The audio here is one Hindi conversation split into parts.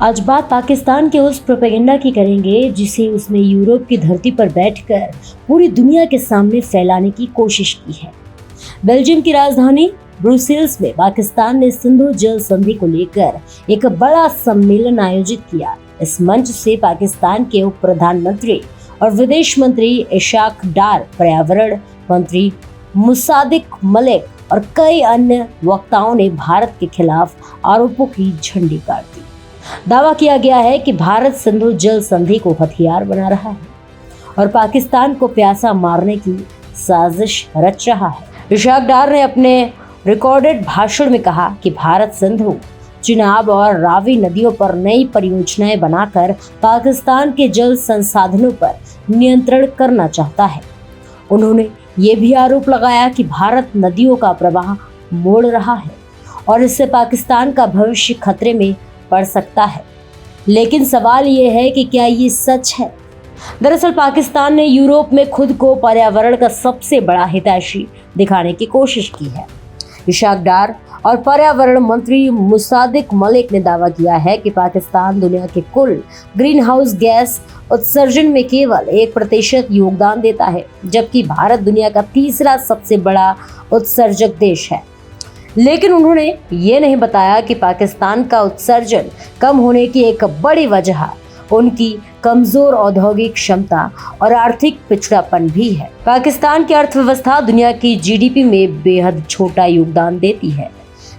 आज बात पाकिस्तान के उस प्रोपेगेंडा की करेंगे जिसे उसने यूरोप की धरती पर बैठकर पूरी दुनिया के सामने फैलाने की कोशिश की है। बेल्जियम की राजधानी ब्रुसेल्स में पाकिस्तान ने सिंधु जल संधि को लेकर एक बड़ा सम्मेलन आयोजित किया। इस मंच से पाकिस्तान के उप प्रधानमंत्री और विदेश मंत्री इशाक डार, पर्यावरण मंत्री मुसादिक मलिक और कई अन्य वक्ताओं ने भारत के खिलाफ आरोपों की झंडी गाड़ दी। दावा किया गया है कि भारत सिंधु जल संधि को हथियार बना रहा है और पाकिस्तान को प्यासा मारने की साजिश रच रहा है। इशाक डार ने अपने रिकॉर्डेड भाषण में कहा कि भारत सिंधु, चिनाब और रावी नदियों पर नई परियोजनाएं बनाकर पाकिस्तान के जल संसाधनों पर नियंत्रण करना चाहता है। उन्होंने ये भी आरोप लगाया कि भारत नदियों का प्रवाह मोड़ रहा है और इससे पाकिस्तान का भविष्य खतरे में पड़ सकता है। लेकिन सवाल ये है कि क्या ये सच है? दरअसल पाकिस्तान ने यूरोप में खुद को पर्यावरण का सबसे बड़ा हितैषी दिखाने की कोशिश की है। इशाक डार और पर्यावरण मंत्री मुसादिक मलिक ने दावा किया है कि पाकिस्तान दुनिया के कुल ग्रीन हाउस गैस उत्सर्जन में केवल 1% योगदान देता है, जबकि भारत दुनिया का तीसरा सबसे बड़ा उत्सर्जक देश है। लेकिन उन्होंने ये नहीं बताया कि पाकिस्तान का उत्सर्जन कम होने की एक बड़ी वजह उनकी कमजोर औद्योगिक क्षमता और आर्थिक पिछड़ापन भी है। पाकिस्तान की अर्थव्यवस्था दुनिया की जीडीपी में बेहद छोटा योगदान देती है।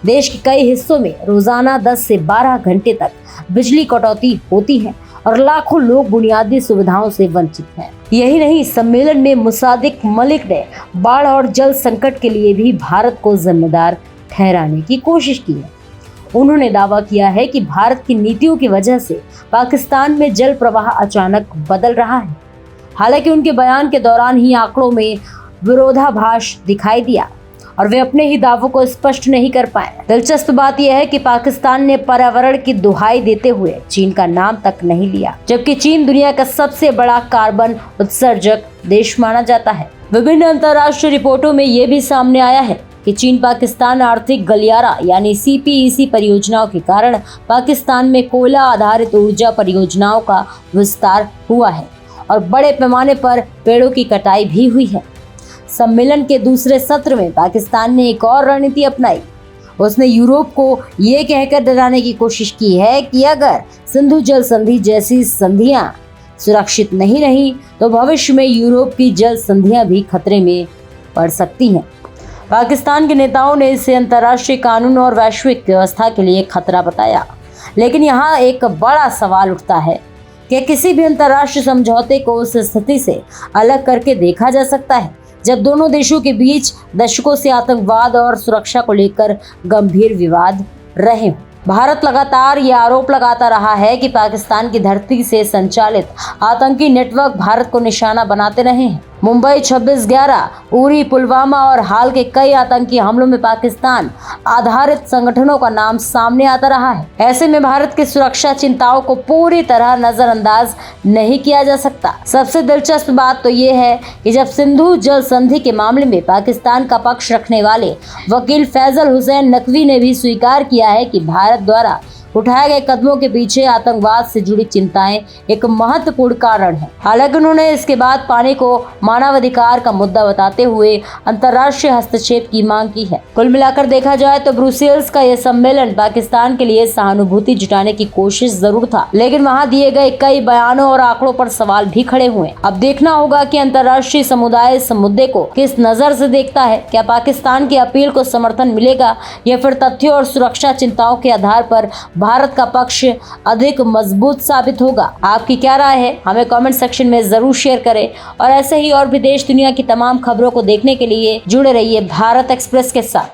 देश के कई हिस्सों में रोजाना 10 से 12 घंटे तक बिजली कटौती होती है और लाखों लोग बुनियादी सुविधाओं से वंचित हैं। यही नहीं, सम्मेलन में मुसादिक मलिक ने बाढ़ और जल संकट के लिए भी भारत को जिम्मेदार ठहराने की कोशिश की है। उन्होंने दावा किया है कि भारत की नीतियों की वजह से पाकिस्तान में जल प्रवाह अचानक बदल रहा है। हालांकि उनके बयान के दौरान ही आंकड़ों में विरोधाभास दिखाई दिया और वे अपने ही दावों को स्पष्ट नहीं कर पाए। दिलचस्प बात यह है कि पाकिस्तान ने पर्यावरण की दुहाई देते हुए चीन का नाम तक नहीं लिया, जबकि चीन दुनिया का सबसे बड़ा कार्बन उत्सर्जक देश माना जाता है। विभिन्न अंतर्राष्ट्रीय रिपोर्टों में ये भी सामने आया है कि चीन पाकिस्तान आर्थिक गलियारा यानी CPEC परियोजनाओं के कारण पाकिस्तान में कोयला आधारित ऊर्जा परियोजनाओं का विस्तार हुआ है और बड़े पैमाने पर पेड़ों की कटाई भी हुई है। सम्मेलन के दूसरे सत्र में पाकिस्तान ने एक और रणनीति अपनाई। उसने यूरोप को ये कहकर डराने की कोशिश की है कि अगर सिंधु जल संधि जैसी संधियां सुरक्षित नहीं रही तो भविष्य में यूरोप की जल संधियां भी खतरे में पड़ सकती हैं। पाकिस्तान के नेताओं ने इसे अंतर्राष्ट्रीय कानून और वैश्विक व्यवस्था के लिए खतरा बताया। लेकिन यहाँ एक बड़ा सवाल उठता है कि किसी भी अंतर्राष्ट्रीय समझौते को उस स्थिति से अलग करके देखा जा सकता है जब दोनों देशों के बीच दशकों से आतंकवाद और सुरक्षा को लेकर गंभीर विवाद रहे हों। भारत लगातार ये आरोप लगाता रहा है कि पाकिस्तान की धरती से संचालित आतंकी नेटवर्क भारत को निशाना बनाते रहे हैं। मुंबई 26/11, उरी, पुलवामा और हाल के कई आतंकी हमलों में पाकिस्तान आधारित संगठनों का नाम सामने आता रहा है। ऐसे में भारत की सुरक्षा चिंताओं को पूरी तरह नजरअंदाज नहीं किया जा सकता। सबसे दिलचस्प बात तो ये है कि जब सिंधु जल संधि के मामले में पाकिस्तान का पक्ष रखने वाले वकील फैजल हुसैन नकवी ने भी स्वीकार किया है कि भारत द्वारा उठाए गए कदमों के पीछे आतंकवाद से जुड़ी चिंताएं एक महत्वपूर्ण कारण है। हालांकि उन्होंने इसके बाद पानी को मानवाधिकार का मुद्दा बताते हुए अंतर्राष्ट्रीय हस्तक्षेप की मांग की है। कुल मिलाकर देखा जाए तो ब्रुसेल्स का यह सम्मेलन पाकिस्तान के लिए सहानुभूति जुटाने की कोशिश जरूर था, लेकिन वहां दिए गए कई बयानों और आंकड़ों पर सवाल भी खड़े हुए। अब देखना होगा कि अंतर्राष्ट्रीय समुदाय इस मुद्दे को किस नजर से देखता है। क्या पाकिस्तान की अपील को समर्थन मिलेगा या फिर तथ्यों और सुरक्षा चिंताओं के आधार पर भारत का पक्ष अधिक मजबूत साबित होगा? आपकी क्या राय है? हमें कमेंट सेक्शन में जरूर शेयर करें और ऐसे ही और भी देश दुनिया की तमाम खबरों को देखने के लिए जुड़े रहिए भारत एक्सप्रेस के साथ।